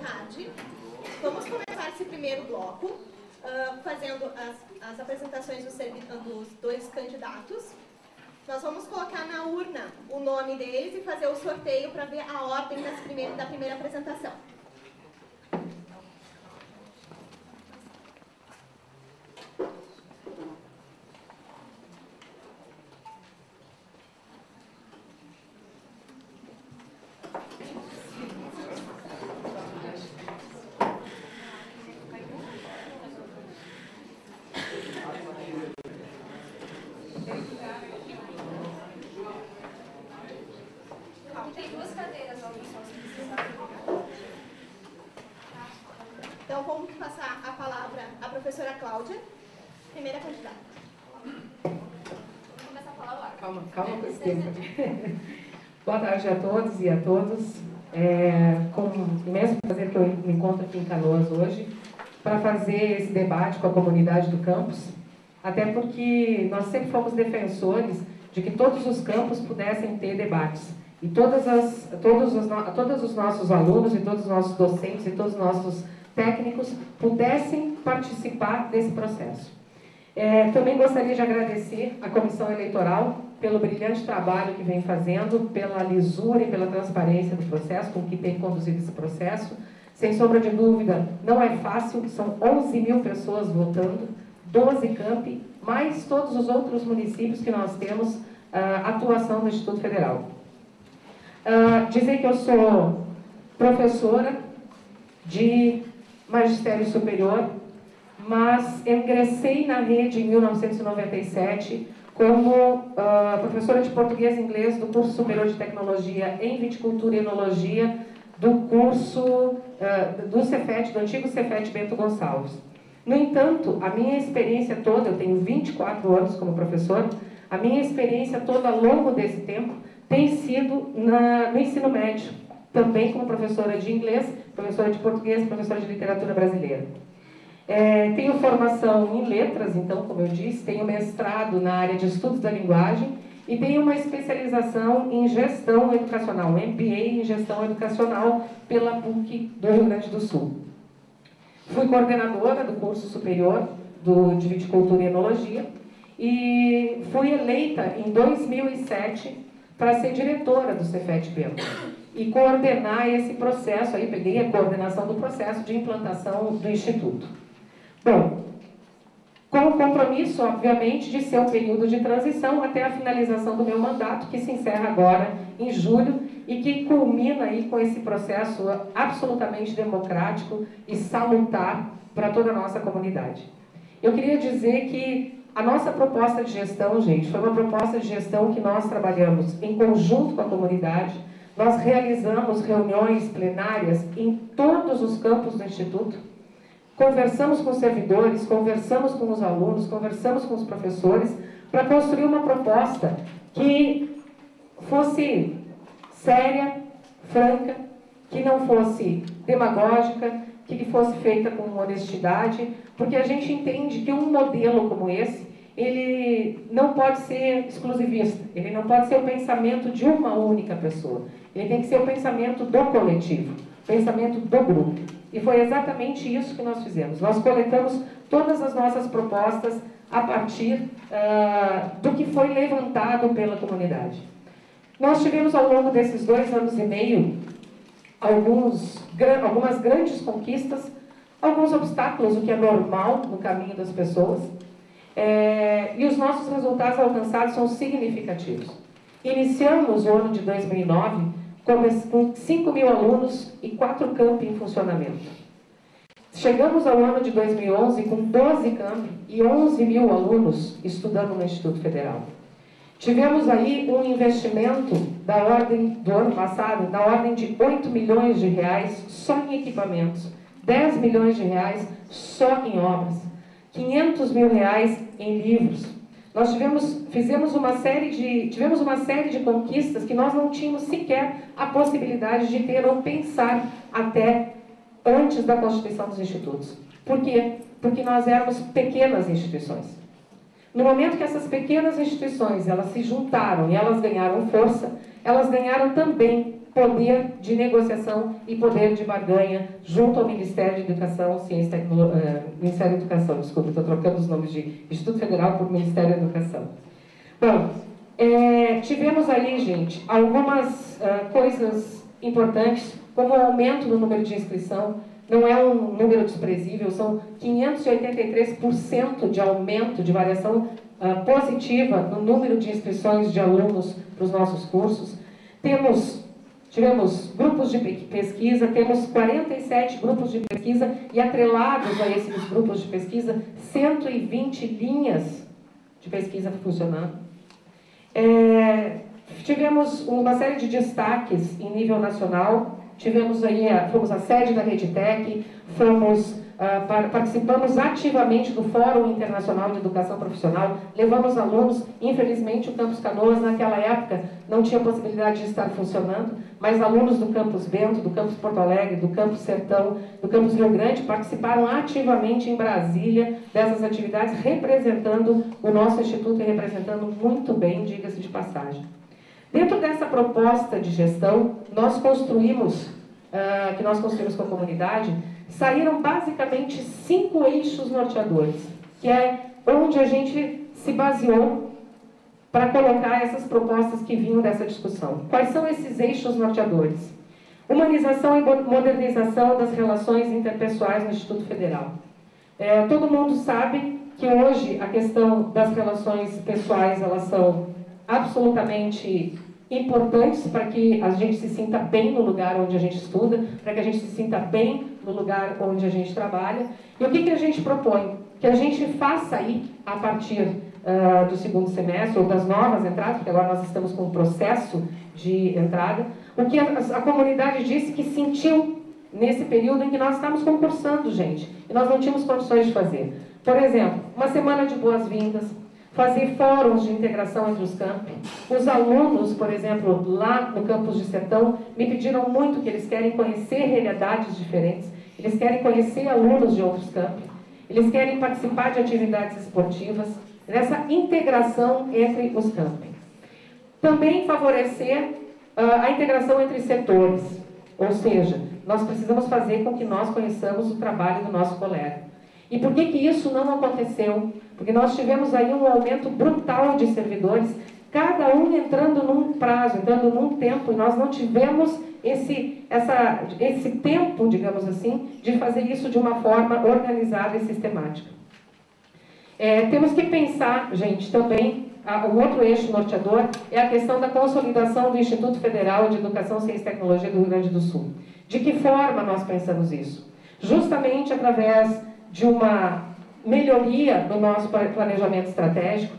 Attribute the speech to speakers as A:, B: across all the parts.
A: tarde. Vamos começar esse primeiro bloco, fazendo as apresentações dos dois candidatos. Nós vamos colocar na urna o nome deles e fazer o sorteio para ver a ordem da primeira apresentação. Então, vamos passar a palavra à professora Cláudia, primeira candidata. Vamos começar a falar agora.
B: Calma com esse tempo. Boa tarde a todos e a todas. Com imenso prazer que eu me encontro aqui em Canoas hoje para fazer esse debate com a comunidade do campus, até porque nós sempre fomos defensores de que todos os campos pudessem ter debates e todos os nossos alunos e todos os nossos docentes e todos os nossos técnicos pudessem participar desse processo. Também gostaria de agradecer à Comissão Eleitoral pelo brilhante trabalho que vem fazendo, pela lisura e pela transparência do processo, com que tem conduzido esse processo. Sem sombra de dúvida, não é fácil, são 11 mil pessoas votando, 12 campi, mais todos os outros municípios que nós temos atuação no Instituto Federal. Dizer que eu sou professora de magistério superior, mas eu ingressei na rede em 1997 como professora de português e inglês do curso superior de tecnologia em viticultura e enologia do curso do Cefet, do antigo Cefet Bento Gonçalves. No entanto, a minha experiência toda, eu tenho 24 anos como professora, a minha experiência toda ao longo desse tempo tem sido no ensino médio, também como professora de inglês, professora de português, professora de literatura brasileira. Tenho formação em letras, então, como eu disse, tenho mestrado na área de estudos da linguagem e tenho uma especialização em gestão educacional, um MBA em gestão educacional pela PUC do Rio Grande do Sul. Fui coordenadora do curso superior de viticultura e enologia e fui eleita em 2007 para ser diretora do Cefet Bento e coordenar esse processo, aí peguei a coordenação do processo de implantação do Instituto. Bom, com o compromisso, obviamente, de ser um período de transição até a finalização do meu mandato, que se encerra agora em julho e que culmina aí com esse processo absolutamente democrático e salutar para toda a nossa comunidade. Eu queria dizer que a nossa proposta de gestão, gente, foi uma proposta de gestão que nós trabalhamos em conjunto com a comunidade. Nós realizamos reuniões plenárias em todos os campos do Instituto, conversamos com os servidores, conversamos com os alunos, conversamos com os professores, para construir uma proposta que fosse séria, franca, que não fosse demagógica, que fosse feita com honestidade, porque a gente entende que um modelo como esse, ele não pode ser exclusivista, ele não pode ser o pensamento de uma única pessoa, ele tem que ser o pensamento do coletivo, o pensamento do grupo. E foi exatamente isso que nós fizemos. Nós coletamos todas as nossas propostas a partir do que foi levantado pela comunidade. Nós tivemos ao longo desses 2 anos e meio algumas grandes conquistas, alguns obstáculos, o que é normal no caminho das pessoas, e os nossos resultados alcançados são significativos. Iniciamos o ano de 2009 com 5 mil alunos e 4 campi em funcionamento. Chegamos ao ano de 2011 com 12 campi e 11 mil alunos estudando no Instituto Federal. Tivemos aí um investimento do ano passado, da ordem de 8 milhões de reais só em equipamentos, 10 milhões de reais só em obras, 500 mil reais em livros. Nós tivemos uma série de conquistas que nós não tínhamos sequer a possibilidade de ter ou pensar até antes da constituição dos institutos. Por quê? Porque nós éramos pequenas instituições. No momento que essas pequenas instituições elas se juntaram e elas ganharam força, elas ganharam também poder de negociação e poder de barganha junto ao Ministério de Educação, Ciência e Tecnologia, Ministério da Educação, desculpa, estou trocando os nomes de Instituto Federal por Ministério da Educação. Bom, tivemos aí, gente, algumas coisas importantes, como o aumento do número de inscrição. Não é um número desprezível, são 583% de aumento, de variação positiva no número de inscrições de alunos para os nossos cursos. Tivemos grupos de pesquisa, temos 47 grupos de pesquisa e atrelados a esses grupos de pesquisa, 120 linhas de pesquisa funcionando. Tivemos uma série de destaques em nível nacional. Tivemos aí, fomos à sede da RedeTec, participamos ativamente do Fórum Internacional de Educação Profissional, levamos alunos. Infelizmente o Campus Canoas naquela época não tinha possibilidade de estar funcionando, mas alunos do Campus Bento, do Campus Porto Alegre, do Campus Sertão, do Campus Rio Grande participaram ativamente em Brasília dessas atividades, representando o nosso instituto e representando muito bem, diga-se de passagem. Dentro dessa proposta de gestão, nós construímos com a comunidade, saíram basicamente 5 eixos norteadores, que é onde a gente se baseou para colocar essas propostas que vinham dessa discussão. Quais são esses eixos norteadores? Humanização e modernização das relações interpessoais no Instituto Federal. Todo mundo sabe que hoje a questão das relações pessoais, elas são absolutamente importantes para que a gente se sinta bem no lugar onde a gente estuda, para que a gente se sinta bem no lugar onde a gente trabalha. E o que a gente propõe? Que a gente faça aí, a partir do segundo semestre, ou das novas entradas, porque agora nós estamos com um processo de entrada, o que a comunidade disse que sentiu nesse período em que nós estávamos concursando, gente, e nós não tínhamos condições de fazer. Por exemplo, uma semana de boas-vindas, fazer fóruns de integração entre os campi. Os alunos, por exemplo, lá no campus de Sertão, me pediram muito que eles querem conhecer realidades diferentes, eles querem conhecer alunos de outros campi, eles querem participar de atividades esportivas, nessa integração entre os campi. Também favorecer a integração entre setores, ou seja, nós precisamos fazer com que nós conheçamos o trabalho do nosso colega. E por que isso não aconteceu? Porque nós tivemos aí um aumento brutal de servidores, cada um entrando num prazo, entrando num tempo, e nós não tivemos esse tempo, digamos assim, de fazer isso de uma forma organizada e sistemática. Temos que pensar, gente, também, o outro eixo norteador é a questão da consolidação do Instituto Federal de Educação, Ciência e Tecnologia do Rio Grande do Sul. De que forma nós pensamos isso? Justamente através de uma melhoria no nosso planejamento estratégico,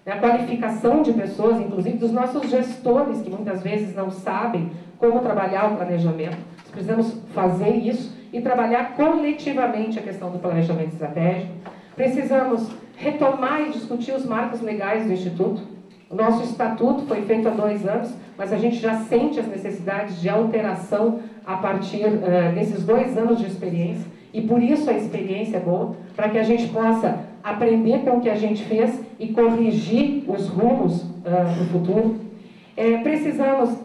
B: a qualificação de pessoas, inclusive dos nossos gestores, que muitas vezes não sabem como trabalhar o planejamento. Nós precisamos fazer isso e trabalhar coletivamente a questão do planejamento estratégico. Precisamos retomar e discutir os marcos legais do Instituto. O nosso estatuto foi feito há 2 anos, mas a gente já sente as necessidades de alteração a partir desses 2 anos de experiência. E por isso a experiência é boa, para que a gente possa aprender com o que a gente fez e corrigir os rumos no futuro. Precisamos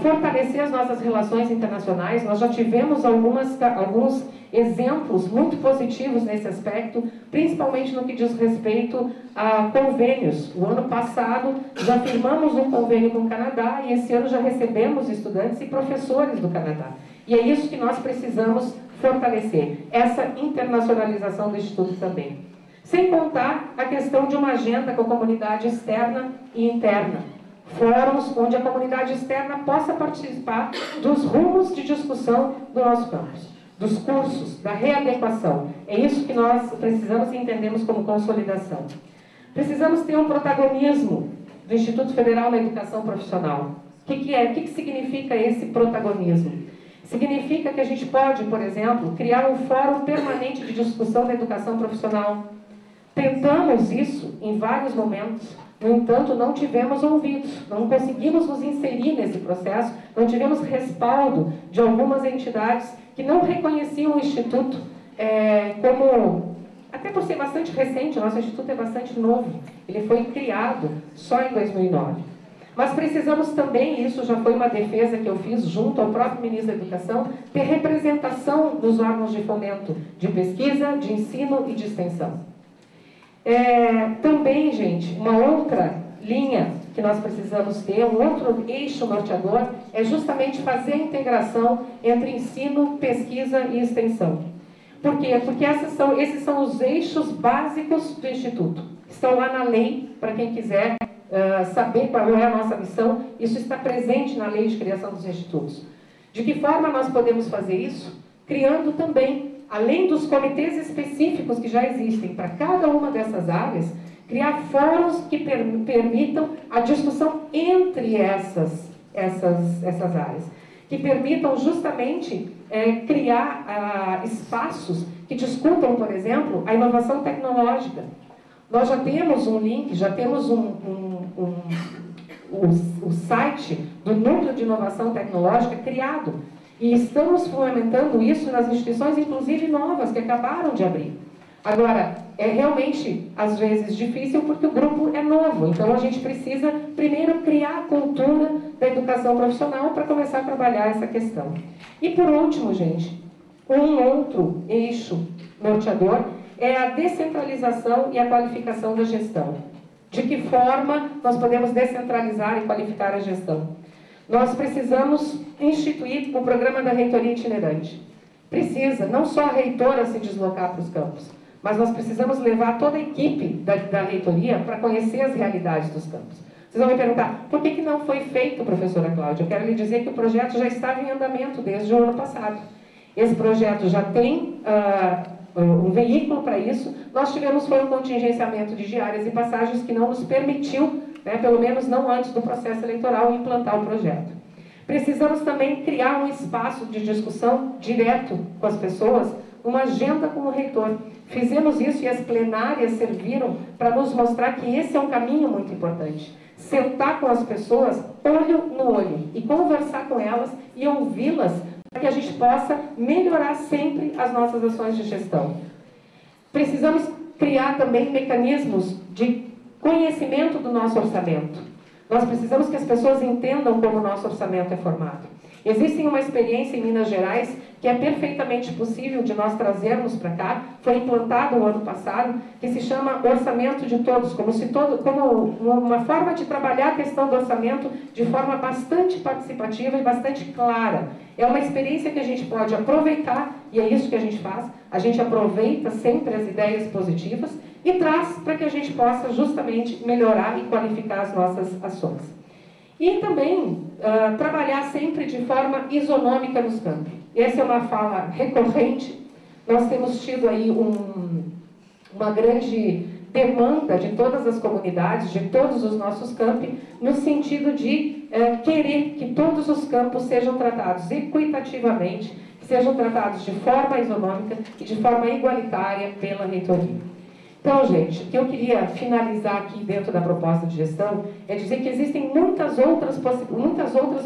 B: fortalecer as nossas relações internacionais. Nós já tivemos alguns exemplos muito positivos nesse aspecto, principalmente no que diz respeito a convênios. O ano passado já firmamos um convênio com o Canadá e esse ano já recebemos estudantes e professores do Canadá. E é isso que nós precisamos fortalecer, essa internacionalização do Instituto também. Sem contar a questão de uma agenda com a comunidade externa e interna. Fóruns onde a comunidade externa possa participar dos rumos de discussão do nosso campus, dos cursos, da readequação. É isso que nós precisamos e entendemos como consolidação. Precisamos ter um protagonismo do Instituto Federal na Educação Profissional. O que significa esse protagonismo? Significa que a gente pode, por exemplo, criar um fórum permanente de discussão da educação profissional. Tentamos isso em vários momentos, no entanto, não tivemos ouvidos, não conseguimos nos inserir nesse processo, não tivemos respaldo de algumas entidades que não reconheciam o Instituto como, até por ser bastante recente, o nosso Instituto é bastante novo, ele foi criado só em 2009. Mas precisamos também, isso já foi uma defesa que eu fiz junto ao próprio ministro da Educação, ter representação nos órgãos de fomento de pesquisa, de ensino e de extensão. Também, gente, uma outra linha que nós precisamos ter, um outro eixo norteador, é justamente fazer a integração entre ensino, pesquisa e extensão. Por quê? Porque esses são os eixos básicos do Instituto. Estão lá na lei, para quem quiser saber qual é a nossa missão, isso está presente na lei de criação dos institutos. De que forma nós podemos fazer isso? Criando também, além dos comitês específicos que já existem para cada uma dessas áreas, criar fóruns que permitam a discussão entre essas áreas, que permitam justamente criar espaços que discutam, por exemplo, a inovação tecnológica. Nós já temos um link, já temos o site do Núcleo de Inovação Tecnológica criado. E estamos fomentando isso nas instituições, inclusive novas, que acabaram de abrir. Agora, é realmente, às vezes, difícil porque o grupo é novo. Então, a gente precisa, primeiro, criar a cultura da educação profissional para começar a trabalhar essa questão. E, por último, gente, um outro eixo norteador é a descentralização e a qualificação da gestão. De que forma nós podemos descentralizar e qualificar a gestão? Nós precisamos instituir o programa da reitoria itinerante. Precisa não só a reitora se deslocar para os campos, mas nós precisamos levar toda a equipe da reitoria para conhecer as realidades dos campos. Vocês vão me perguntar, por que não foi feito, professora Cláudia? Eu quero lhe dizer que o projeto já estava em andamento desde o ano passado. Esse projeto já tem um veículo para isso. Nós tivemos um contingenciamento de diárias e passagens que não nos permitiu, pelo menos não antes do processo eleitoral, implantar o projeto. Precisamos também criar um espaço de discussão direto com as pessoas, uma agenda com o reitor. Fizemos isso e as plenárias serviram para nos mostrar que esse é um caminho muito importante. Sentar com as pessoas, olho no olho, e conversar com elas e ouvi-las, para que a gente possa melhorar sempre as nossas ações de gestão. Precisamos criar também mecanismos de conhecimento do nosso orçamento. Nós precisamos que as pessoas entendam como o nosso orçamento é formado. Existe uma experiência em Minas Gerais que é perfeitamente possível de nós trazermos para cá, foi implantado no ano passado, que se chama Orçamento de Todos, como uma forma de trabalhar a questão do orçamento de forma bastante participativa e bastante clara. É uma experiência que a gente pode aproveitar, e é isso que a gente faz, a gente aproveita sempre as ideias positivas e traz para que a gente possa justamente melhorar e qualificar as nossas ações. E também trabalhar sempre de forma isonômica nos campos. Essa é uma fala recorrente. Nós temos tido aí uma grande demanda de todas as comunidades, de todos os nossos campi, no sentido de querer que todos os campos sejam tratados equitativamente, que sejam tratados de forma isonômica e de forma igualitária pela reitoria. Então, gente, o que eu queria finalizar aqui dentro da proposta de gestão é dizer que existem muitas outras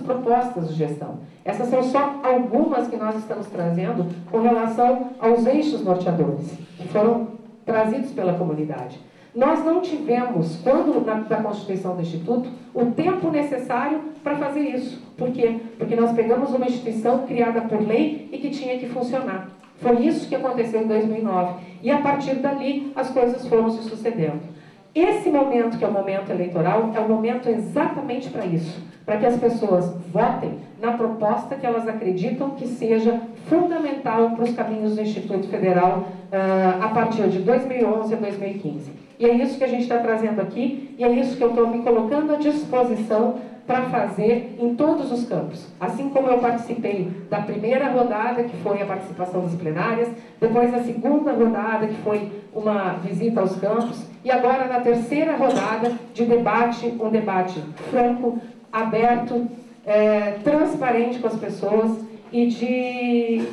B: propostas de gestão. Essas são só algumas que nós estamos trazendo com relação aos eixos norteadores, que foram trazidos pela comunidade. Nós não tivemos, quando da constituição do Instituto, o tempo necessário para fazer isso. Por quê? Porque nós pegamos uma instituição criada por lei e que tinha que funcionar. Foi isso que aconteceu em 2009. E, a partir dali, as coisas foram se sucedendo. Esse momento, que é o momento eleitoral, é o momento exatamente para isso. Para que as pessoas votem na proposta que elas acreditam que seja fundamental para os caminhos do Instituto Federal a partir de 2011 a 2015. E é isso que a gente está trazendo aqui, e é isso que eu estou me colocando à disposição para fazer em todos os campos. Assim como eu participei da primeira rodada, que foi a participação das plenárias, depois a segunda rodada, que foi uma visita aos campos, e agora na terceira rodada de debate, um debate franco, aberto, transparente com as pessoas e de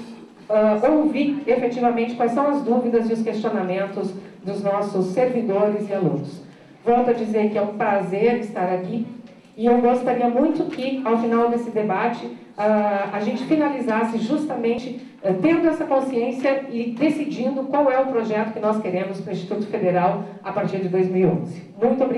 B: ouvir efetivamente quais são as dúvidas e os questionamentos dos nossos servidores e alunos. Volto a dizer que é um prazer estar aqui. E eu gostaria muito que, ao final desse debate, a gente finalizasse justamente tendo essa consciência e decidindo qual é o projeto que nós queremos para o Instituto Federal a partir de 2011. Muito obrigada.